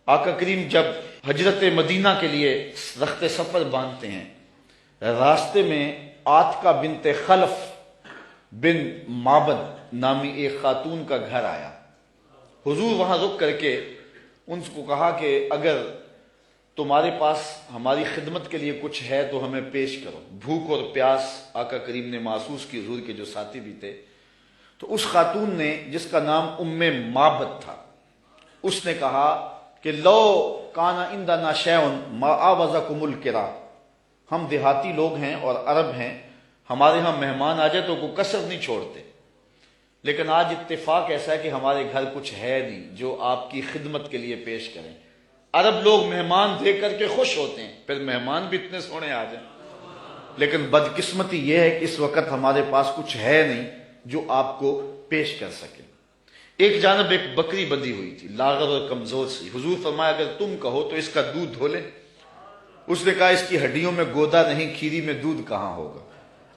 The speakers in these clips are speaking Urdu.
آقا کریم جب ہجرت مدینہ کے لیے رخت سفر باندھتے ہیں، راستے میں آتکا بنت خلف بن معبد نامی ایک خاتون کا گھر آیا۔ حضور وہاں رک کر کے ان کو کہا کہ اگر تمہارے پاس ہماری خدمت کے لیے کچھ ہے تو ہمیں پیش کرو۔ بھوک اور پیاس آقا کریم نے محسوس کی، حضور کے جو ساتھی بھی تھے۔ تو اس خاتون نے، جس کا نام معبد تھا، اس نے کہا کہ لو کانا عندنا شیء ما آوزکم الکرا، ہم دیہاتی لوگ ہیں اور عرب ہیں، ہمارے ہاں مہمان آ جائے تو کوئی کسر نہیں چھوڑتے، لیکن آج اتفاق ایسا ہے کہ ہمارے گھر کچھ ہے نہیں جو آپ کی خدمت کے لیے پیش کریں۔ عرب لوگ مہمان دیکھ کر کے خوش ہوتے ہیں، پھر مہمان بھی اتنے سونے آ جائیں، لیکن بدقسمتی یہ ہے کہ اس وقت ہمارے پاس کچھ ہے نہیں جو آپ کو پیش کر سکے۔ ایک جانب ایک بکری بندھی ہوئی تھی، لاغر اور کمزور سی۔ حضور فرمایا اگر تم کہو تو اس کا دودھ دھو لیں۔ اس نے کہا اس کی ہڈیوں میں گودا نہیں، کھیری میں دودھ کہاں ہوگا؟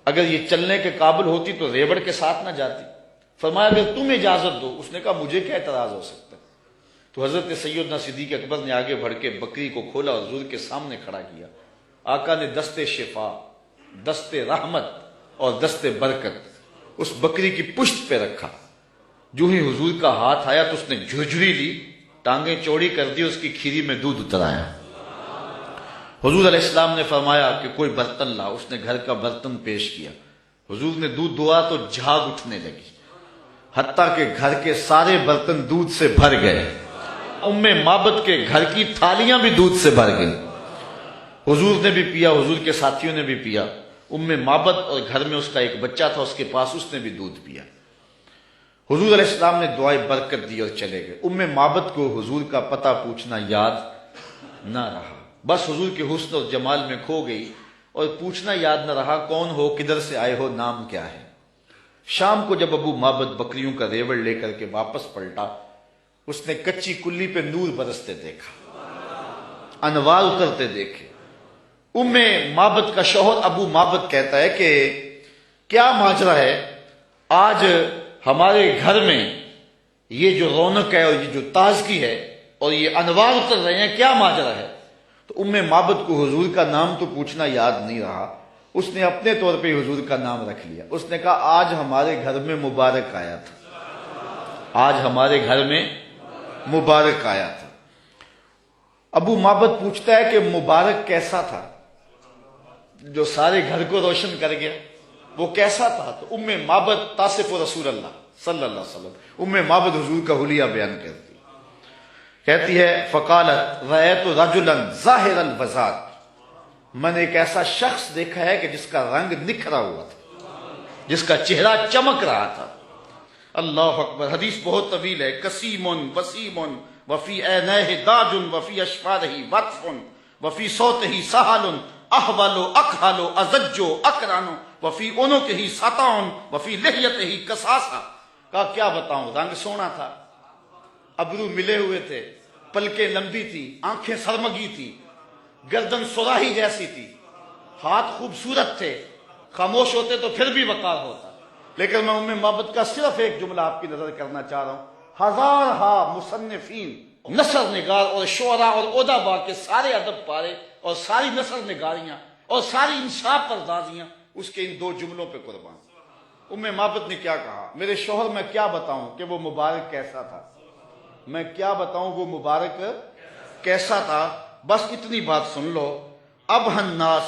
اگر یہ چلنے کے قابل ہوتی تو ریوڑ کے ساتھ نہ جاتی۔ فرمایا اگر تم اجازت دو۔ اس نے کہا مجھے کیا اعتراض ہو سکتا ہے؟ تو حضرت سیدنا صدیق اکبر نے آگے بڑھ کے بکری کو کھولا اور حضور کے سامنے کھڑا کیا۔ آقا نے دست شفا، دست رحمت اور دست برکت اس بکری کی پشت پہ رکھا۔ جو ہی حضور کا ہاتھ آیا تو اس نے جھرجھری لی، ٹانگیں چوڑی کر دی، اس کی کھیری میں دودھ اترایا۔ حضور علیہ السلام نے فرمایا کہ کوئی برتن لا۔ اس نے گھر کا برتن پیش کیا۔ حضور نے دودھ دھوا تو جھاگ اٹھنے لگی، حتیٰ کہ گھر کے سارے برتن دودھ سے بھر گئے۔ معبد کے گھر کی تھالیاں بھی دودھ سے بھر گئی۔ حضور نے بھی پیا، حضور کے ساتھیوں نے بھی پیا۔ معبد اور گھر میں اس کا ایک بچہ تھا، اس کے پاس، اس نے بھی دودھ پیا۔ حضور علیہ السلام نے دعائے برکت دی اور چلے گئے۔ معبد کو حضور کا پتہ پوچھنا یاد نہ رہا، بس حضور کے حسن اور جمال میں کھو گئی، اور پوچھنا یاد نہ رہا کون ہو، کدھر سے آئے ہو، نام کیا ہے۔ شام کو جب معبد بکریوں کا ریوڑ لے کر کے واپس پلٹا، اس نے کچی کلی پہ نور برستے دیکھا، انوار اترتے دیکھے۔ معبد کا شوہر معبد کہتا ہے کہ کیا ماجرا ہے، آج ہمارے گھر میں یہ جو رونق ہے اور یہ جو تازگی ہے اور یہ انوار اتر رہے ہیں، کیا ماجرا ہے؟ تو معبد کو حضور کا نام تو پوچھنا یاد نہیں رہا، اس نے اپنے طور پہ حضور کا نام رکھ لیا۔ اس نے کہا آج ہمارے گھر میں مبارک آیا تھا، آج ہمارے گھر میں مبارک آیا تھا۔ معبد پوچھتا ہے کہ مبارک کیسا تھا جو سارے گھر کو روشن کر گیا؟ وہ کیسا تھا؟ تو معبد تاصف رسول اللہ صلی اللہ علیہ وسلم، معبد حضور کا حلیہ بیان کرتی، کہتی ہے فقالت رأیت رجلا ظاہر البذات، میں نے ایک ایسا شخص دیکھا ہے کہ جس کا رنگ نکھرا ہوا تھا، جس کا چہرہ چمک رہا تھا۔ اللہ اکبر۔ حدیث بہت طویل ہے۔ کسیم وسیم وفی عینیہ داج وفی اشفارہ وطف وفی صوتہ سہل احول اکحل ازج اکرن وفی عنقہ سطع وفی لحیتہ کساسہ۔ کہا کیا بتاؤں، رنگ سونا تھا، ابرو ملے ہوئے تھے، پلکیں لمبی تھی، آنکھیں سرمگی تھی، گردن سراہی جیسی تھی، ہاتھ خوبصورت تھے، خاموش ہوتے تو پھر بھی وقار ہوتا۔ لیکن میں معبد کا صرف ایک جملہ آپ کی نظر کرنا چاہ رہا ہوں۔ ہزارہا مصنفین، نثر نگار اور شعراء اور ادباء کے سارے ادب پارے اور ساری نثر نگاریاں اور ساری انصاف پردازیاں اس کے ان دو جملوں پہ قربان۔ معبد نے کیا کہا، میرے شوہر میں کیا بتاؤں کہ وہ مبارک کیسا تھا، میں کیا بتاؤں وہ مبارک کیسا تھا، بس اتنی بات سن لو۔ ابہ الناس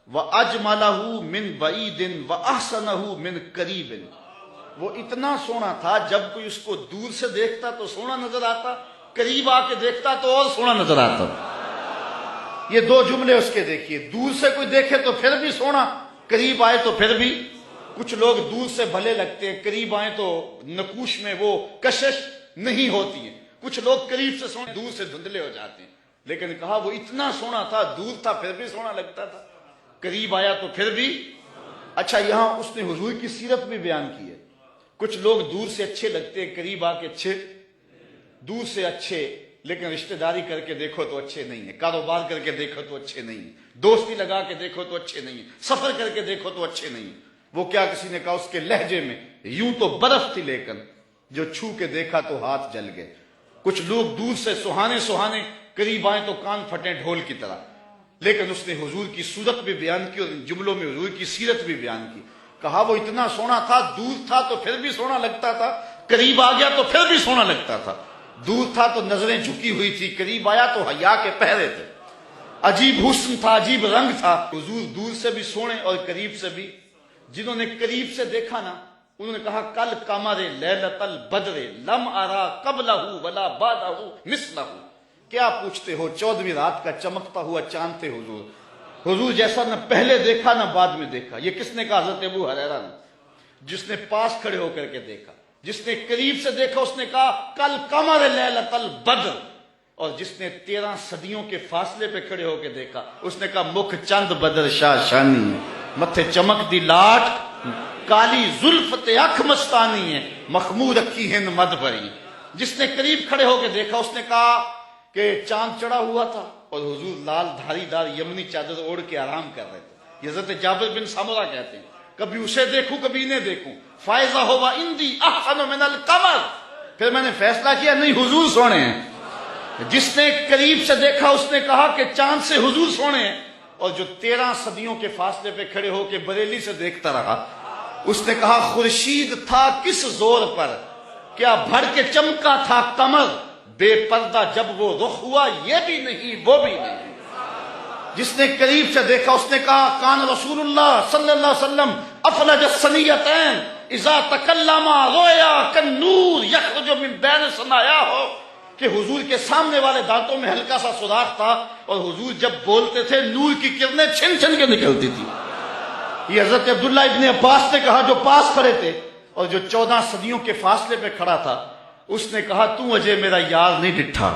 وَأَجْمَلَهُ مِنْ بَعِيدٍ وَأَحْسَنَهُ مِنْ قَرِيبٍ، وہ اتنا سونا تھا جب کوئی اس کو دور سے دیکھتا تو سونا نظر آتا، قریب آ کے دیکھتا تو اور سونا نظر آتا۔ یہ دو جملے اس کے دیکھیے، دور سے کوئی دیکھے تو پھر بھی سونا، قریب آئے تو پھر بھی۔ کچھ لوگ دور سے بھلے لگتے ہیں، قریب آئے تو نقوش میں وہ کشش نہیں ہوتی ہے۔ کچھ لوگ قریب سے سونے، دور سے دھندلے ہو جاتے ہیں، لیکن کہا وہ اتنا سونا تھا، دور تھا پھر بھی سونا لگتا تھا، قریب آیا تو پھر بھی۔ اچھا، یہاں اس نے حضور کی سیرت بھی بیان کی ہے۔ کچھ لوگ دور سے اچھے لگتے ہیں، قریب آ کے اچھے، دور سے اچھے لیکن رشتہ داری کر کے دیکھو تو اچھے نہیں ہیں، کاروبار کر کے دیکھو تو اچھے نہیں ہیں، دوستی لگا کے دیکھو تو اچھے نہیں ہیں، سفر کر کے دیکھو تو اچھے نہیں ہیں۔ وہ کیا، کسی نے کہا اس کے لہجے میں یوں تو برف تھی لیکن جو چھو کے دیکھا تو ہاتھ جل گئے۔ کچھ لوگ دور سے سہانے سہانے قریب آئیں تو کان پھٹیں ڈھول کی طرح، لیکن اس نے حضور کی صورت بھی بیان کی اور ان جملوں میں حضور کی سیرت بھی بیان کی. کہا وہ اتنا سونا تھا، دور تھا تو پھر بھی سونا لگتا تھا، قریب آ گیا تو پھر بھی سونا لگتا تھا. دور تھا تو نظریں جھکی ہوئی تھی، قریب آیا تو حیا کے پہرے تھے. عجیب حسن تھا، عجیب رنگ تھا. حضور دور سے بھی سونے اور قریب سے بھی. جنہوں نے قریب سے دیکھا نا انہوں نے کہا کل قمر لیلۃ البدر لم ارا قبلہ ولا بعدہ مثلہ. کیا پوچھتے ہو، 14ویں رات کا چمکتا ہوا چاند تھے حضور. حضور جیسا نہ پہلے دیکھا نہ بعد میں دیکھا. یہ کس نے کہا؟ حضرت ابو ہریرہ نے. جس نے پاس کھڑے ہو کر کے دیکھا، جس نے قریب سے دیکھا اس نے کہا کل قمر لیلۃ البدر. اور جس نے 13 صدیوں کے فاصلے پہ کھڑے ہو کے دیکھا اس نے کہا مکھ چند بدر شاہ شانی ہے، متھے چمک دی لاٹ، کالی زلف تے اکھ مستانی ہے، مخمور اکھی ہند مد بھری. جس نے قریب کھڑے ہو کے دیکھا اس نے کہا کہ چاند چڑھا ہوا تھا اور حضور لال دھاری دار یمنی چادر اوڑھ کے آرام کر رہے تھے. یہ حضرت جابر بن سامورہ کہتے ہیں کبھی اسے دیکھوں کبھی انہیں دیکھوں، فائزہ ہوا اندی احسن من القمر. پھر میں نے فیصلہ کیا نہیں حضور سونے ہیں. جس نے قریب سے دیکھا اس نے کہا کہ چاند سے حضور سونے ہیں، اور جو 13 صدیوں کے فاصلے پہ کھڑے ہو کے بریلی سے دیکھتا رہا اس نے کہا خورشید تھا کس زور پر، کیا بھڑ کے چمکا تھا قمر، بے پردہ جب وہ رخ ہوا یہ بھی نہیں وہ بھی نہیں. جس نے قریب سے دیکھا اس نے کہا کان رسول اللہ صلی اللہ علیہ وسلم افلج الثنیتین اذا تکلم رویا کالنور یخرج من بین ثنایاہ، کہ حضور کے سامنے والے دانتوں میں ہلکا سا سوراخ تھا اور حضور جب بولتے تھے نور کی کرنیں چھن چھن کے نکلتی تھی. یہ حضرت عبداللہ ابن عباس نے کہا جو پاس کھڑے تھے اور جو 14 صدیوں کے فاصلے پہ کھڑا تھا اس نے کہا تو اجے میرا یار نہیں ڈٹھا،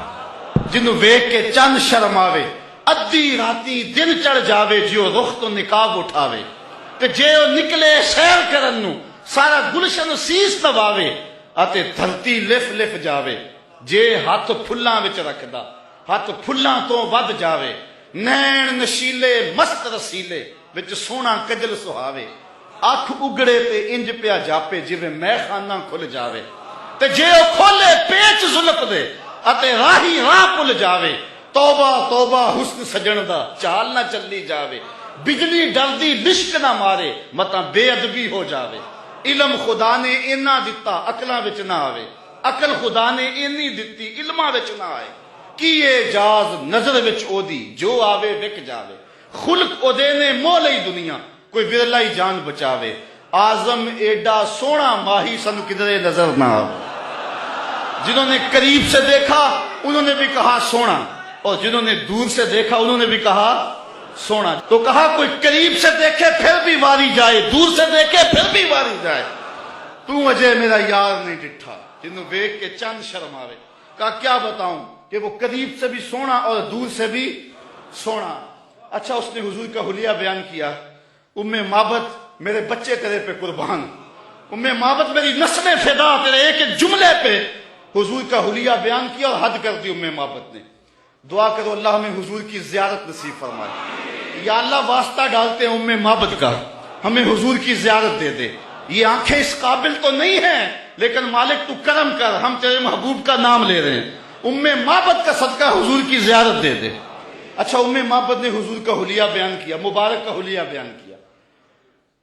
جنوں ویکھ کے چند شرم آوے، ادھی راتی دن چڑھ جاوے، جیو رخ تو نقاب اٹھاوے، تے جے او نکلے سیر کرن نو سارا گلشن سیس نواوے، اتے دھرتی لف لف جاوے. جے ہاتھ پھلاں وچ رکھدا ہاتھ پھلاں تو ود جاوے، نین نشیلے مست رسیلے وچ سونا کجل سہاوے، اکھ اگڑے تے انج پیا جاپے جویں میں خانہ کھل جاوے، تے جے او کھولے پیچ زلف دے اتے راہی راہ پل جاوے، توبہ توبہ حسن سجن دا چال نہ چلی جاوے، بجلی ڈردی لشک نہ مارے متاں بے ادبی ہو جاوے. علم خدا نے اینا دتا عقلاں وچ نہ آوے، عقل خدا نے اینی دتی علماں وچ نہ آئے. کی اعجاز نظر وچ او دی جو آوے وک جاوے، خلق او دے نے مو لئی دنیا کوئی ورلا ہی جان بچاوے. آزم ایڈا سونا ماہی سن کدھرے نظر نہ آوے. جنہوں نے قریب سے دیکھا انہوں نے بھی کہا سونا، اور جنہوں نے دور سے دیکھا انہوں نے بھی کہا سونا. تو کہا کوئی قریب سے دیکھے پھر بھی واری جائے، دور سے دیکھے پھر بھی واری جائے. تو اجے میرا یار نہیں ڈٹھا، جنہوں ویکھ کے چند شرم آوے. کہا کیا بتاؤں کہ وہ قریب سے بھی سونا اور دور سے بھی سونا. اچھا اس نے حضور کا حلیہ بیان کیا. ام معبد میرے بچے تیرے پہ قربان، ام معبد میری نسلیں فدا تیرے ایک ایک جملے پہ. حضور کا حلیہ بیان کیا اور حد کر دی ام معبد نے. دعا کرو اللہ ہمیں حضور کی زیارت نصیب فرمائے. یا اللہ واسطہ ڈالتے ہیں ام معبد کا، ہمیں حضور کی زیارت دے دے. یہ آنکھیں اس قابل تو نہیں ہیں لیکن مالک تو کرم کر، ہم تیرے محبوب کا نام لے رہے ہیں. ام معبد کا صدقہ حضور کی زیارت دے دے. اچھا ام معبد نے حضور کا حلیہ بیان کیا، مبارک کا حلیہ بیان کیا.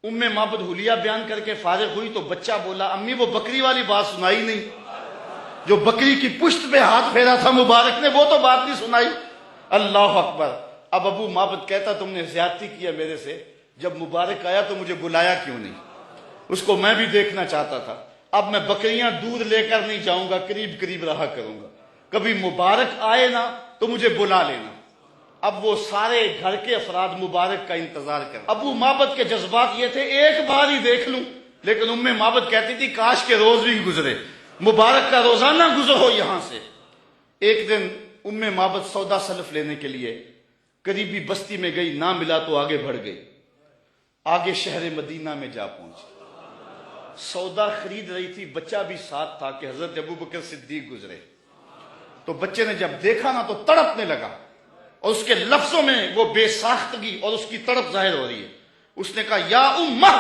ام معبد حلیہ بیان کر کے فارغ ہوئی تو بچہ بولا امی وہ بکری والی بات سنائی نہیں، جو بکری کی پشت پہ ہاتھ پھیرا تھا مبارک نے وہ تو بات نہیں سنائی. اللہ اکبر. اب ابو معبد کہتا تم نے زیادتی کیا میرے سے، جب مبارک آیا تو مجھے بلایا کیوں نہیں؟ اس کو میں بھی دیکھنا چاہتا تھا. اب میں بکریاں دودھ لے کر نہیں جاؤں گا، قریب قریب رہا کروں گا. کبھی مبارک آئے نا تو مجھے بلا لینا. اب وہ سارے گھر کے افراد مبارک کا انتظار کر. ابو معبد کے جذبات یہ تھے ایک بار ہی دیکھ لوں، لیکن ام معبد کہتی تھی کاش کے روز بھی گزرے، مبارک کا روزانہ گزر ہو یہاں سے. ایک دن ام معبد سودا سلف لینے کے لیے قریبی بستی میں گئی، نہ ملا تو آگے بڑھ گئی. آگے شہر مدینہ میں جا پہنچی. سودا خرید رہی تھی، بچہ بھی ساتھ تھا کہ حضرت ابوبکر صدیق گزرے. تو بچے نے جب دیکھا نا تو تڑپنے لگا، اور اس کے لفظوں میں وہ بے ساختگی اور اس کی تڑپ ظاہر ہو رہی ہے. اس نے کہا یا امہ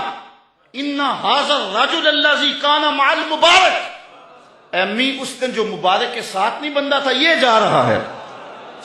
ان ھذا الرجل الذی کان مع المبارک. اے امی اس دن جو مبارک کے ساتھ نہیں بندہ تھا یہ جا رہا ہے.